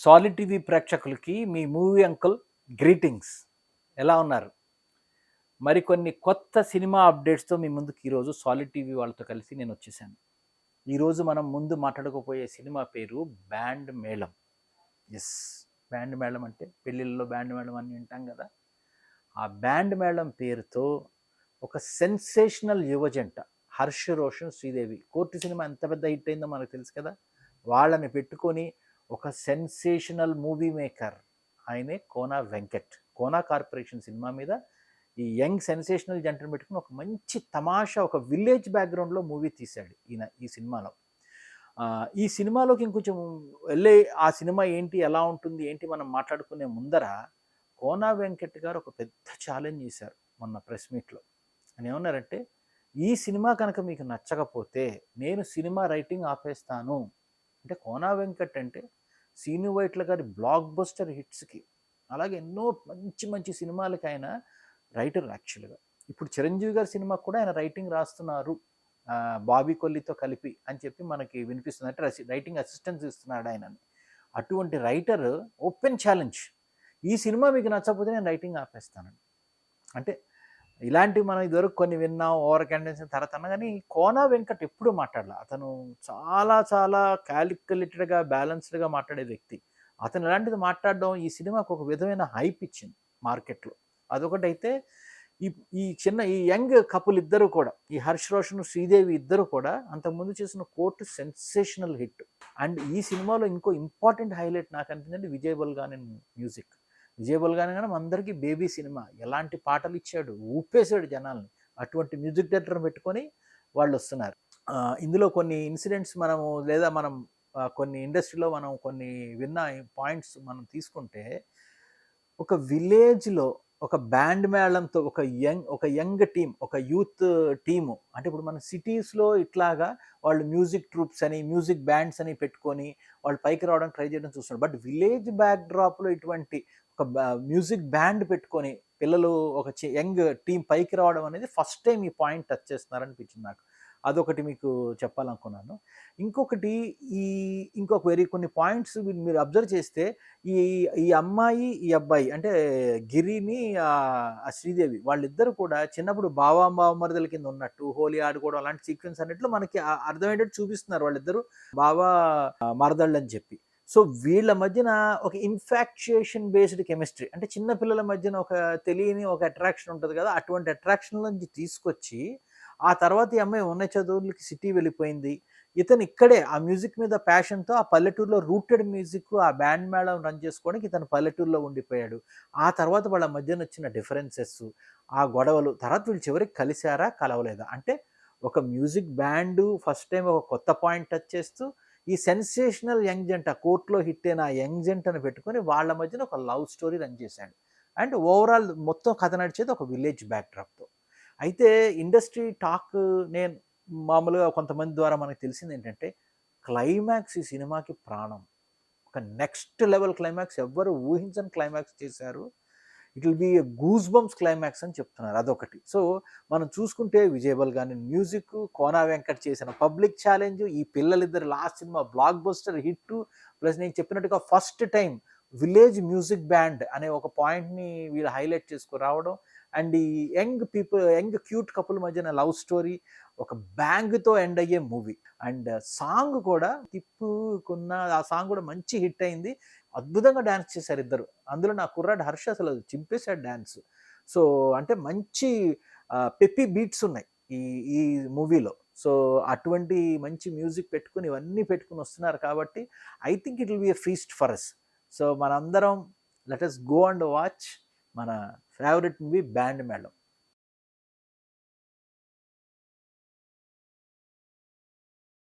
Solid TV ప్రేక్షకులకి మీ movie uncle greetings. ఎలా ఉన్నారు? మరికొన్ని కొత్త సినిమా అప్డేట్స్తో మీ ముందుకు ఈరోజు సాలిడ్ టీవీ వాళ్ళతో కలిసి నేను వచ్చేసాను. ఈరోజు మనం ముందు మాట్లాడుకోపోయే సినిమా పేరు బ్యాండ్ మేళం. ఎస్, బ్యాండ్ మేళం అంటే పెళ్ళిళ్ళలో బ్యాండ్ మేళం అని వింటాం కదా. ఆ బ్యాండ్ మేళం పేరుతో ఒక సెన్సేషనల్ యువజంట హర్ష రోషన్, శ్రీదేవి, కోర్టు సినిమా ఎంత పెద్ద హిట్ అయిందో మనకు తెలుసు కదా. వాళ్ళని పెట్టుకొని ఒక సెన్సేషనల్ మూవీ మేకర్ ఆయనే కోనా వెంకట్. కోనా కార్పొరేషన్ సినిమా మీద ఈ యంగ్ సెన్సేషనల్ జంటను పెట్టుకుని ఒక మంచి తమాషా, ఒక విలేజ్ బ్యాక్గ్రౌండ్లో మూవీ తీశాడు ఈయన ఈ సినిమాలో. ఈ సినిమాలోకి ఇంకొంచెం వెళ్ళే ఆ సినిమా ఏంటి, ఎలా ఉంటుంది, ఏంటి మనం మాట్లాడుకునే ముందర కోనా వెంకట్ గారు ఒక పెద్ద ఛాలెంజ్ చేశారు మొన్న ప్రెస్ మీట్లో. అని ఏమన్నారంటే, ఈ సినిమా కనుక మీకు నచ్చకపోతే నేను సినిమా రైటింగ్ ఆపేస్తాను. అంటే కోనా వెంకట్ అంటే సీను వైట్ల గారి బ్లాక్ బస్టర్ హిట్స్కి, అలాగే ఎన్నో మంచి మంచి సినిమాలకి ఆయన రైటర్ యాక్చువల్గా. ఇప్పుడు చిరంజీవి గారి సినిమాకి కూడా ఆయన రైటింగ్ రాస్తున్నారు, బాబీ కొల్లితో కలిపి అని చెప్పి మనకి వినిపిస్తుంది. అంటే రైటింగ్ అసిస్టెన్స్ ఇస్తున్నాడు ఆయనని. అటువంటి రైటర్ ఓపెన్ ఛాలెంజ్, ఈ సినిమా మీకు నచ్చకపోతే నేను రైటింగ్ ఆపేస్తానండి. అంటే ఇలాంటివి మనం ఇదివరకు కొన్ని విన్నాం, ఓవర్ క్యాండెన్స్ తర్వాత అన్న, కానీ కోనా వెంకట్ ఎప్పుడు మాట్లాడాల. అతను చాలా చాలా క్యాలిక్యులేటెడ్గా, బ్యాలెన్స్డ్గా మాట్లాడే వ్యక్తి. అతను ఇలాంటిది మాట్లాడడం ఈ సినిమాకు ఒక విధమైన హైప్ ఇచ్చింది మార్కెట్లో. అదొకటైతే ఈ యంగ్ కపుల్ ఇద్దరు కూడా, ఈ హర్ష్ రోషన్, శ్రీదేవి ఇద్దరు కూడా అంతకుముందు చేసిన కోర్టు సెన్సేషనల్ హిట్. అండ్ ఈ సినిమాలో ఇంకో ఇంపార్టెంట్ హైలైట్ నాకు అనిపించింది విజయ్ బల్గాని మ్యూజిక్. విజయ్ బల్గాని కానీ అందరికీ బేబీ సినిమా, ఎలాంటి పాటలు ఇచ్చాడు, ఊపేశాడు జనాల్ని. అటువంటి మ్యూజిక్ డైరెక్టర్ పెట్టుకొని వాళ్ళు వస్తున్నారు. ఇందులో కొన్ని ఇన్సిడెంట్స్ మనము, లేదా మనం కొన్ని ఇండస్ట్రీలో మనం కొన్ని విన్న పాయింట్స్ మనం తీసుకుంటే, ఒక విలేజ్లో ఒక బ్యాండ్ మేళంతో ఒక యంగ్ టీం, ఒక యూత్ టీము. అంటే ఇప్పుడు మన సిటీస్లో ఇట్లాగా వాళ్ళు మ్యూజిక్ ట్రూప్స్ అని, మ్యూజిక్ బ్యాండ్స్ అని పెట్టుకొని వాళ్ళు పైకి రావడానికి ట్రై చేయడం చూస్తున్నారు. బట్ విలేజ్ బ్యాక్ డ్రాప్లో ఇటువంటి ఒక మ్యూజిక్ బ్యాండ్ పెట్టుకొని పిల్లలు, ఒక యంగ్ టీం పైకి రావడం అనేది ఫస్ట్ టైం ఈ పాయింట్ టచ్ చేస్తున్నారనిపించింది నాకు. అదొకటి మీకు చెప్పాలనుకున్నాను. ఇంకొకటి, ఇంకొక కొన్ని పాయింట్స్ మీరు అబ్జర్వ్ చేస్తే, ఈ అమ్మాయి, ఈ అబ్బాయి అంటే గిరిని, శ్రీదేవి, వాళ్ళిద్దరు కూడా చిన్నప్పుడు బావమరుదల కింద ఉన్నట్టు హోలీ ఆడుకోవడం అలాంటి సీక్వెన్స్ అన్నిట్లో మనకి అర్థమయ్యేటట్టు చూపిస్తున్నారు. వాళ్ళిద్దరు బావా మరదళ్ళు అని చెప్పి. సో వీళ్ళ మధ్యన ఒక ఇన్ఫాక్చుయేషన్ బేస్డ్ కెమిస్ట్రీ, అంటే చిన్నపిల్లల మధ్యన ఒక తెలియని ఒక అట్రాక్షన్ ఉంటుంది కదా, అటువంటి అట్రాక్షన్ నుంచి తీసుకొచ్చి ఆ తర్వాత ఈ అమ్మాయి ఉన్న చదువులకి సిటీ వెళ్ళిపోయింది. ఇతను ఇక్కడే ఆ మ్యూజిక్ మీద ప్యాషన్తో ఆ పల్లెటూరులో రూటెడ్ మ్యూజిక్, ఆ బ్యాండ్ మేళం రన్ చేసుకోవడానికి ఇతను పల్లెటూరులో ఉండిపోయాడు. ఆ తర్వాత వాళ్ళ మధ్యన వచ్చిన డిఫరెన్సెస్, ఆ గొడవలు, తర్వాత వీళ్ళు చివరికి కలిశారా కలవలేదా, అంటే ఒక మ్యూజిక్ బ్యాండ్ ఫస్ట్ టైం ఒక కొత్త పాయింట్ టచ్ చేస్తూ ఈ సెన్సేషనల్ యంగ్ జంట, కోర్టులో హిట్ అయిన ఆ యంగ్ జంటను పెట్టుకొని వాళ్ళ మధ్యన ఒక లవ్ స్టోరీ రన్ చేశాడు. అండ్ ఓవరాల్ మొత్తం కథ నడిచేది ఒక విలేజ్ బ్యాక్డ్రాప్తో. అయితే ఇండస్ట్రీ టాక్, నేను మామూలుగా కొంతమంది ద్వారా మనకు తెలిసింది ఏంటంటే, క్లైమాక్స్ ఈ సినిమాకి ప్రాణం. ఒక నెక్స్ట్ లెవెల్ క్లైమాక్స్, ఎవ్వరు ఊహించని క్లైమాక్స్ చేశారు. It will be goose bumps climax అని చెప్తున్నారు. అదొకటి. సో మనం చూసుకుంటే విజయ్ బల్గాని మ్యూజిక్, కోనా వెంకట్ చేసిన పబ్లిక్ ఛాలెంజ్, ఈ పిల్లలిద్దరు last cinema blockbuster hit, plus నేను చెప్పినట్టుగా first time village music band అనే ఒక పాయింట్ని వీళ్ళు హైలైట్ చేసుకురావడం, అండ్ ఈ యంగ్ క్యూట్ కపుల్ మధ్యన లవ్ స్టోరీ ఒక బ్యాంగ్తో ఎండ్ అయ్యే మూవీ. అండ్ సాంగ్ కూడా తిప్పుకున్న, ఆ సాంగ్ కూడా మంచి హిట్ అయింది. అద్భుతంగా డ్యాన్స్ చేశారు ఇద్దరు. అందులో నా కుర్రాడు హర్ష అసలు చింపేశాడు డ్యాన్స్. సో అంటే మంచి పెప్పీ బీట్స్ ఉన్నాయి ఈ ఈ మూవీలో. సో అటువంటి మంచి మ్యూజిక్ పెట్టుకుని, ఇవన్నీ పెట్టుకుని వస్తున్నారు కాబట్టి I think it will be a feast for us. So మనందరం let us go and watch మన ఫేవరెట్ మూవీ బ్యాండ్ మేళం.